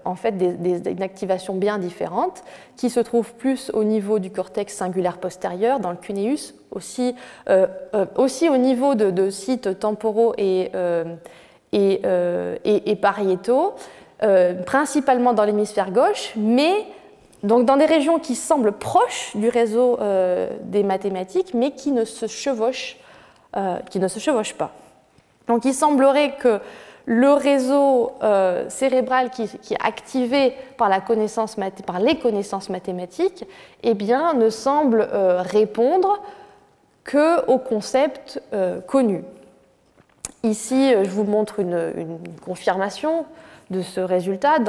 en fait une activation bien différente qui se trouve plus au niveau du cortex singulaire postérieur, dans le cuneus, aussi au niveau de sites temporaux et pariétaux, principalement dans l'hémisphère gauche, mais donc dans des régions qui semblent proches du réseau des mathématiques, mais qui ne se chevauchent pas. Donc il semblerait que le réseau cérébral qui est activé par les connaissances mathématiques, eh bien, ne semble répondre qu'aux concepts connus. Ici, je vous montre une confirmation de ce résultat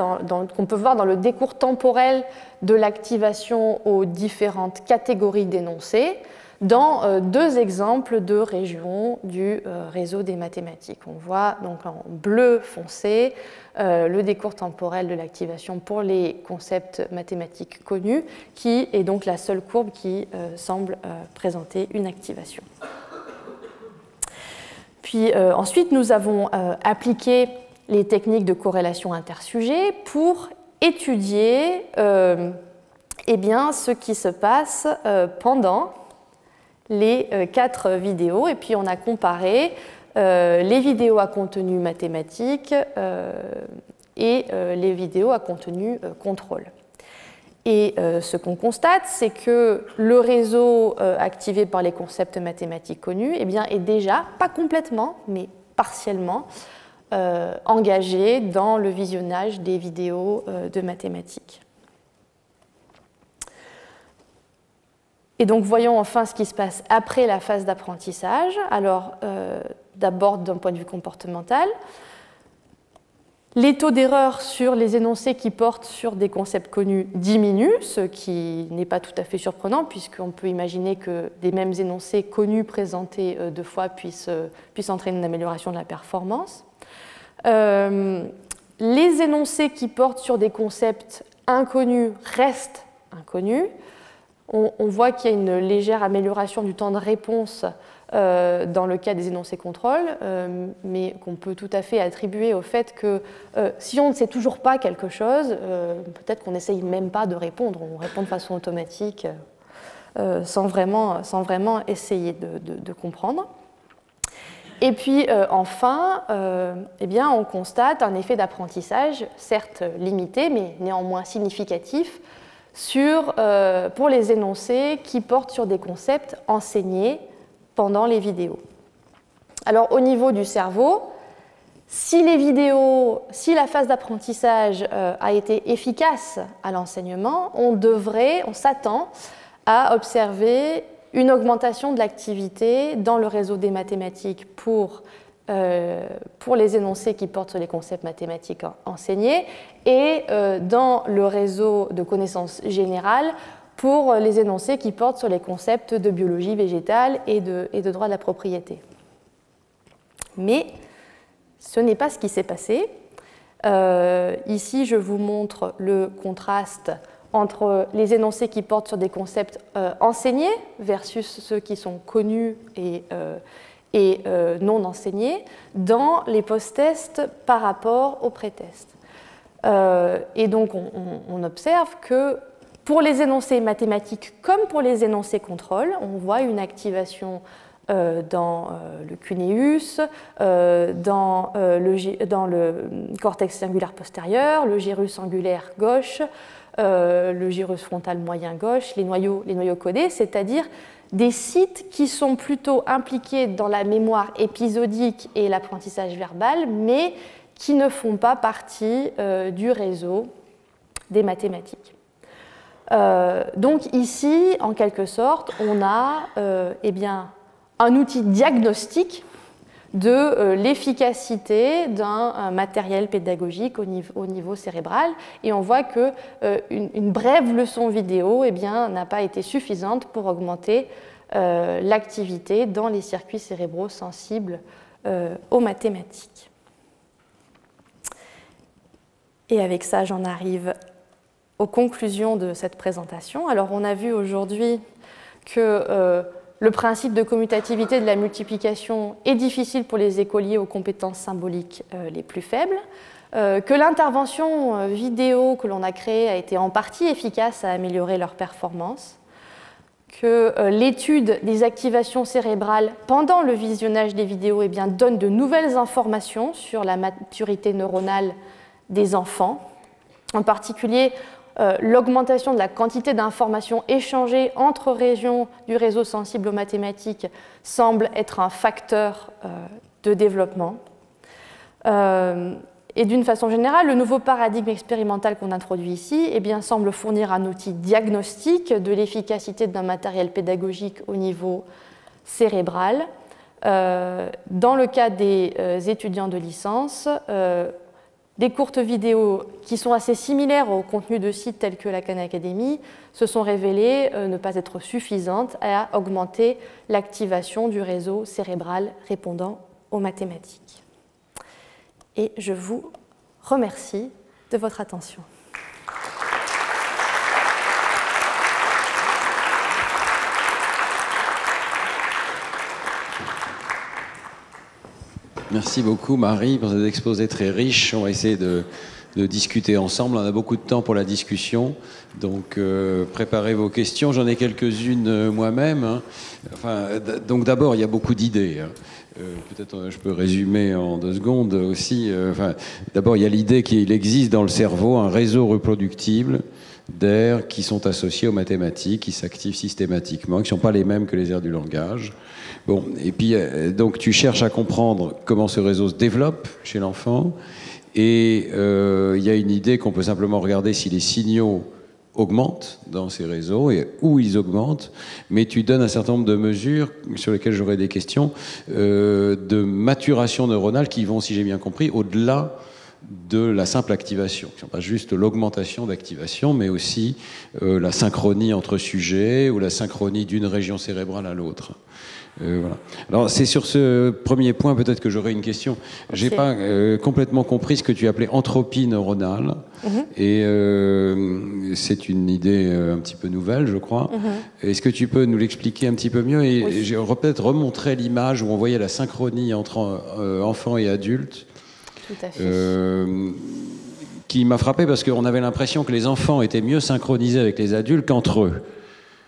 qu'on peut voir dans le décours temporel de l'activation aux différentes catégories d'énoncés dans deux exemples de régions du réseau des mathématiques. On voit donc en bleu foncé le décours temporel de l'activation pour les concepts mathématiques connus, qui est donc la seule courbe qui semble présenter une activation. Puis ensuite, nous avons appliqué les techniques de corrélation intersujet pour étudier eh bien, ce qui se passe pendant les 4 vidéos, et puis on a comparé les vidéos à contenu mathématique et les vidéos à contenu contrôle. Et ce qu'on constate, c'est que le réseau activé par les concepts mathématiques connus eh bien, est déjà, pas complètement, mais partiellement, engagé dans le visionnage des vidéos de mathématiques. Et donc voyons enfin ce qui se passe après la phase d'apprentissage. Alors d'abord d'un point de vue comportemental, les taux d'erreur sur les énoncés qui portent sur des concepts connus diminuent, ce qui n'est pas tout à fait surprenant puisqu'on peut imaginer que des mêmes énoncés connus présentés 2 fois puissent entraîner une amélioration de la performance. Les énoncés qui portent sur des concepts inconnus restent inconnus. On voit qu'il y a une légère amélioration du temps de réponse dans le cas des énoncés contrôle, mais qu'on peut tout à fait attribuer au fait que si on ne sait toujours pas quelque chose, peut-être qu'on n'essaye même pas de répondre, on répond de façon automatique sans vraiment essayer de comprendre. Et puis enfin, eh bien, on constate un effet d'apprentissage, certes limité, mais néanmoins significatif, pour les énoncés qui portent sur des concepts enseignés pendant les vidéos. Alors au niveau du cerveau, si la phase d'apprentissage a été efficace à l'enseignement, on s'attend à observer une augmentation de l'activité dans le réseau des mathématiques pour les énoncés qui portent sur les concepts mathématiques enseignés et dans le réseau de connaissances générales pour les énoncés qui portent sur les concepts de biologie végétale et de droit de la propriété. Mais ce n'est pas ce qui s'est passé. Ici, je vous montre le contraste entre les énoncés qui portent sur des concepts enseignés versus ceux qui sont connus et non enseignés dans les post-tests par rapport aux pré-tests. Et donc, on observe que pour les énoncés mathématiques comme pour les énoncés contrôle, on voit une activation dans le cuneus, dans le cortex singulaire postérieur, le gyrus angulaire gauche, le gyrus frontal moyen gauche, les noyaux codés, c'est-à-dire des sites qui sont plutôt impliqués dans la mémoire épisodique et l'apprentissage verbal, mais qui ne font pas partie du réseau des mathématiques. Donc ici, en quelque sorte, on a eh bien, un outil diagnostique de l'efficacité d'un matériel pédagogique au niveau cérébral. Et on voit qu'une brève leçon vidéo n'a pas été suffisante pour augmenter l'activité dans les circuits cérébraux sensibles aux mathématiques. Et avec ça, j'en arrive aux conclusions de cette présentation. Alors, on a vu aujourd'hui que le principe de commutativité de la multiplication est difficile pour les écoliers aux compétences symboliques les plus faibles, que l'intervention vidéo que l'on a créée a été en partie efficace à améliorer leur performance, que l'étude des activations cérébrales pendant le visionnage des vidéos donne de nouvelles informations sur la maturité neuronale des enfants, en particulier l'augmentation de la quantité d'informations échangées entre régions du réseau sensible aux mathématiques semble être un facteur de développement. Et d'une façon générale, le nouveau paradigme expérimental qu'on introduit ici semble fournir un outil diagnostique de l'efficacité d'un matériel pédagogique au niveau cérébral. Dans le cas des étudiants de licence, des courtes vidéos qui sont assez similaires au contenu de sites tels que la Khan Academy se sont révélées ne pas être suffisantes à augmenter l'activation du réseau cérébral répondant aux mathématiques. Et je vous remercie de votre attention. Merci beaucoup Marie pour cet exposé très riche. On va essayer de discuter ensemble. On a beaucoup de temps pour la discussion, donc préparez vos questions. J'en ai quelques-unes moi-même. Hein. Enfin, donc d'abord, il y a beaucoup d'idées. Hein. Peut-être je peux résumer en 2 secondes aussi. D'abord, il y a l'idée qu'il existe dans le cerveau un réseau reproductible d'aires qui sont associées aux mathématiques, qui s'activent systématiquement, qui ne sont pas les mêmes que les aires du langage. Bon, et puis, donc, tu cherches à comprendre comment ce réseau se développe chez l'enfant. Et il y a une idée qu'on peut simplement regarder si les signaux augmentent dans ces réseaux et où ils augmentent. Mais tu donnes un certain nombre de mesures sur lesquelles j'aurais des questions de maturation neuronale qui vont, si j'ai bien compris, au-delà de la simple activation. Ce n'est pas juste l'augmentation d'activation, mais aussi la synchronie entre sujets ou la synchronie d'une région cérébrale à l'autre. Voilà. Alors c'est sur ce premier point peut-être que j'aurais une question. J'ai pas complètement compris ce que tu appelais entropie neuronale. Et c'est une idée un petit peu nouvelle, je crois. Est-ce que tu peux nous l'expliquer un petit peu mieux? Et oui. J'ai peut-être remontré l'image où on voyait la synchronie entre enfants et adultes. Tout à fait. Qui m'a frappé parce qu'on avait l'impression que les enfants étaient mieux synchronisés avec les adultes qu'entre eux.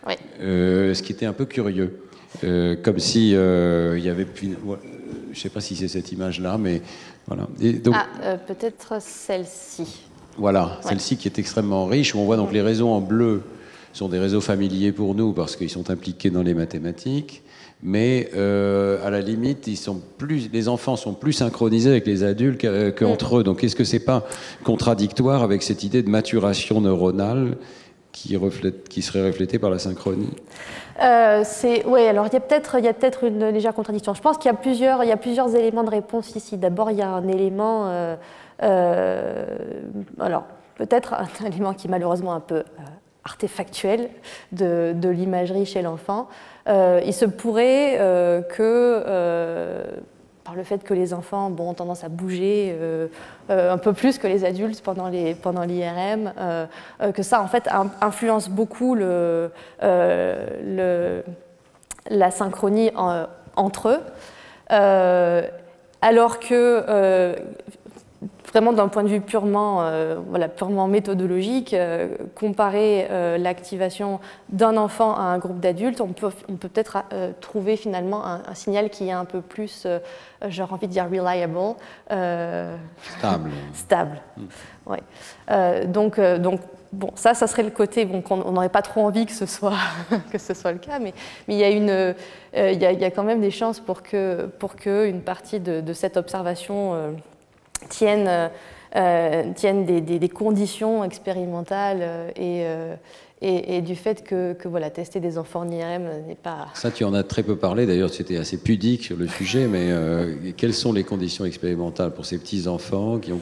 Oui. Ce qui était un peu curieux. Comme si il y avait plus... je ne sais pas si c'est cette image-là, mais voilà. Et donc, peut-être celle-ci. Voilà, celle-ci qui est extrêmement riche, où on voit donc les réseaux en bleu sont des réseaux familiers pour nous parce qu'ils sont impliqués dans les mathématiques, mais à la limite, les enfants sont plus synchronisés avec les adultes qu'entre eux. Donc est-ce que c'est pas contradictoire avec cette idée de maturation neuronale qui serait reflétée par la synchronie? Oui, alors il y a peut-être une légère contradiction. Je pense qu'il y a plusieurs éléments de réponse ici. D'abord, il y a un élément, alors peut-être un élément qui est malheureusement un peu artefactuel de l'imagerie chez l'enfant. Il se pourrait que par le fait que les enfants ont tendance à bouger un peu plus que les adultes pendant l'IRM, que ça en fait influence beaucoup la synchronie entre eux, alors que vraiment d'un point de vue purement méthodologique, comparer l'activation d'un enfant à un groupe d'adultes, on peut peut-être trouver finalement un signal qui est un peu plus, j'aurais envie de dire reliable, stable. Ouais. Donc bon, ça serait le côté qu'on n'aurait pas trop envie que ce soit le cas, mais il y a quand même des chances pour que une partie de cette observation tiennent tiennent des conditions expérimentales et du fait que voilà, tester des enfants en IRM n'est pas... Ça, tu en as très peu parlé, d'ailleurs c'était assez pudique sur le sujet, mais quelles sont les conditions expérimentales pour ces petits-enfants qui ont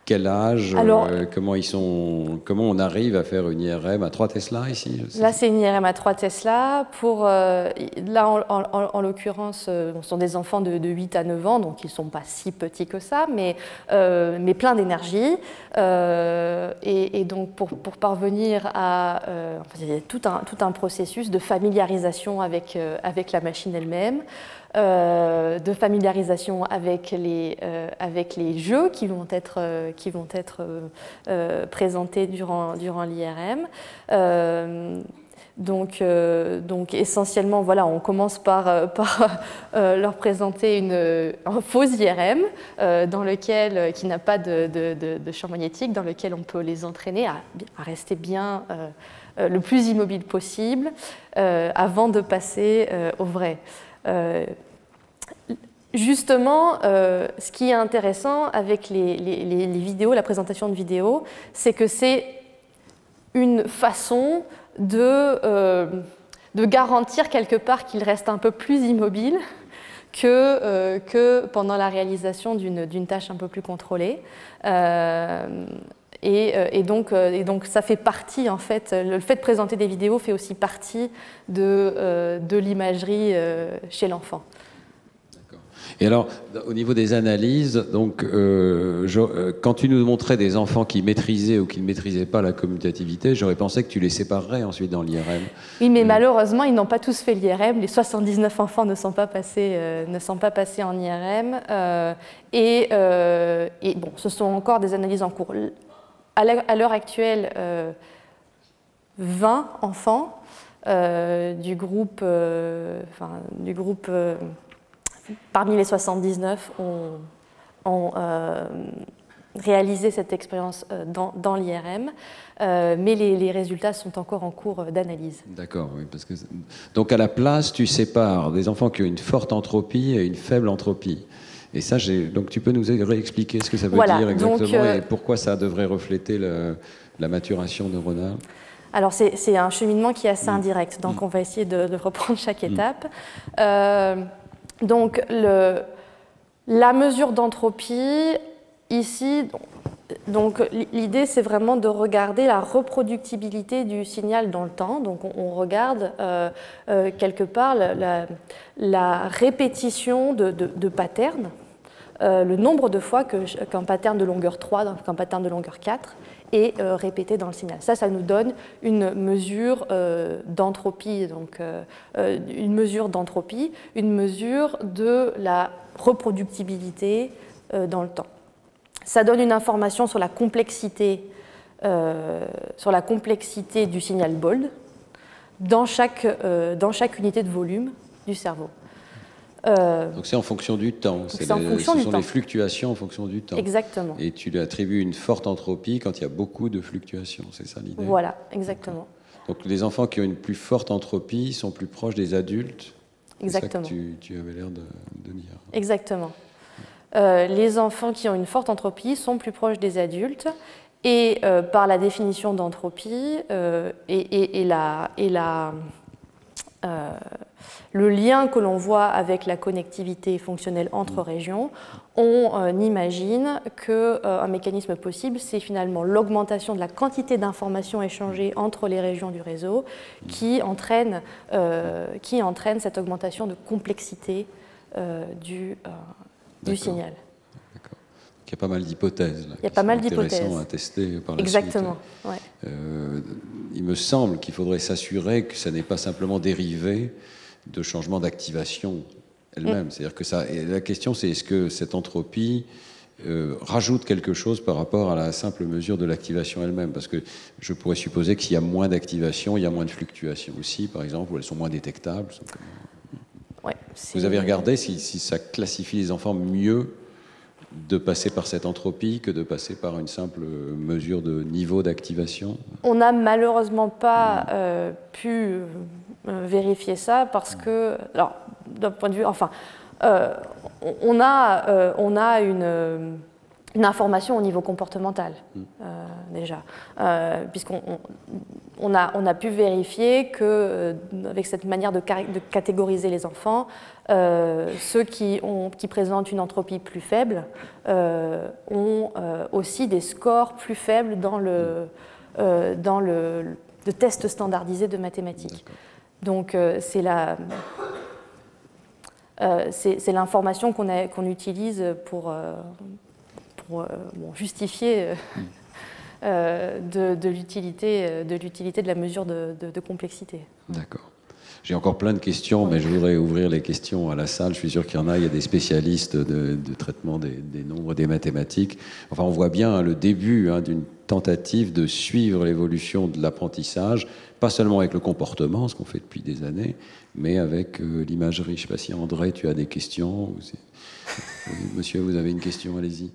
quel âge? Alors, comment on arrive à faire une IRM à 3 Tesla ici? Là, c'est une IRM à 3 Tesla. Là, en l'occurrence, ce sont des enfants de 8 à 9 ans, donc ils ne sont pas si petits que ça, mais plein d'énergie. Et donc, pour parvenir à... il y a tout un processus de familiarisation avec la machine elle-même. De familiarisation avec les jeux qui vont être présentés durant l'IRM. Donc essentiellement, voilà, on commence par leur présenter une fausse IRM qui n'a pas de champ magnétique, dans lequel on peut les entraîner à rester bien le plus immobile possible avant de passer au vrai. Justement, ce qui est intéressant avec les vidéos, la présentation de vidéos, c'est que c'est une façon de garantir quelque part qu'il reste un peu plus immobile que pendant la réalisation d'une tâche un peu plus contrôlée. Et donc ça fait partie, en fait, le fait de présenter des vidéos fait aussi partie de l'imagerie chez l'enfant. Et alors, au niveau des analyses, donc, quand tu nous montrais des enfants qui maîtrisaient ou qui ne maîtrisaient pas la commutativité, j'aurais pensé que tu les séparerais ensuite dans l'IRM. Oui, mais malheureusement, ils n'ont pas tous fait l'IRM. Les 79 enfants ne sont pas passés en IRM. Et bon, ce sont encore des analyses en cours. À l'heure actuelle, 20 enfants du groupe parmi les 79 ont réalisé cette expérience dans l'IRM, mais les résultats sont encore en cours d'analyse. D'accord, oui, parce que donc à la place, tu sépares des enfants qui ont une forte entropie et une faible entropie. Et ça, donc tu peux nous réexpliquer ce que ça veut dire exactement et pourquoi ça devrait refléter la maturation neuronale? Alors c'est un cheminement qui est assez indirect, donc on va essayer de reprendre chaque étape. Donc la mesure d'entropie, ici, donc l'idée c'est vraiment de regarder la reproductibilité du signal dans le temps. Donc on regarde quelque part la répétition de patterns, le nombre de fois qu'un pattern de longueur 3, qu'un pattern de longueur 4 est répété dans le signal. Ça nous donne une mesure d'entropie, une mesure de la reproductibilité dans le temps. Ça donne une information sur la complexité du signal Bold dans chaque unité de volume du cerveau. Donc c'est en fonction du temps, ce sont les fluctuations en fonction du temps. Exactement. Et tu lui attribues une forte entropie quand il y a beaucoup de fluctuations, c'est ça l'idée? Voilà, exactement. Donc les enfants qui ont une plus forte entropie sont plus proches des adultes. Exactement. C'est ça que tu avais l'air de dire. Exactement. Les enfants qui ont une forte entropie sont plus proches des adultes et par la définition d'entropie le lien que l'on voit avec la connectivité fonctionnelle entre régions, on imagine qu'un mécanisme possible, c'est finalement l'augmentation de la quantité d'informations échangées entre les régions du réseau qui entraîne cette augmentation de complexité du signal. D'accord. Il y a pas mal d'hypothèses. Il y a pas mal d'hypothèses. Intéressant à tester par la Exactement. suite. Ouais. Il me semble qu'il faudrait s'assurer que ça n'est pas simplement dérivé de changements d'activation elle-même. C'est-à-dire que la question, c'est est-ce que cette entropie rajoute quelque chose par rapport à la simple mesure de l'activation elle-même? Parce que je pourrais supposer que s'il y a moins d'activation, il y a moins de fluctuations aussi, par exemple, ou elles sont moins détectables. Ouais, vous avez regardé si ça classifie les enfants mieux de passer par cette entropie que de passer par une simple mesure de niveau d'activation? On n'a malheureusement pas pu vérifier ça parce que, alors, d'un point de vue, enfin, on a une information au niveau comportemental, déjà, puisqu'on a pu vérifier qu'avec cette manière de catégoriser les enfants, ceux qui présentent une entropie plus faible ont aussi des scores plus faibles dans le test standardisé de mathématiques. Donc c'est l'information qu'on utilise pour justifier de l'utilité de la mesure de complexité. D'accord. J'ai encore plein de questions, mais je voudrais ouvrir les questions à la salle. Je suis sûr qu'il y en a. Il y a des spécialistes de traitement des nombres, des mathématiques. Enfin, on voit bien le début d'une tentative de suivre l'évolution de l'apprentissage, pas seulement avec le comportement, ce qu'on fait depuis des années, mais avec l'imagerie. Je ne sais pas si André, tu as des questions. Monsieur, vous avez une question, allez-y.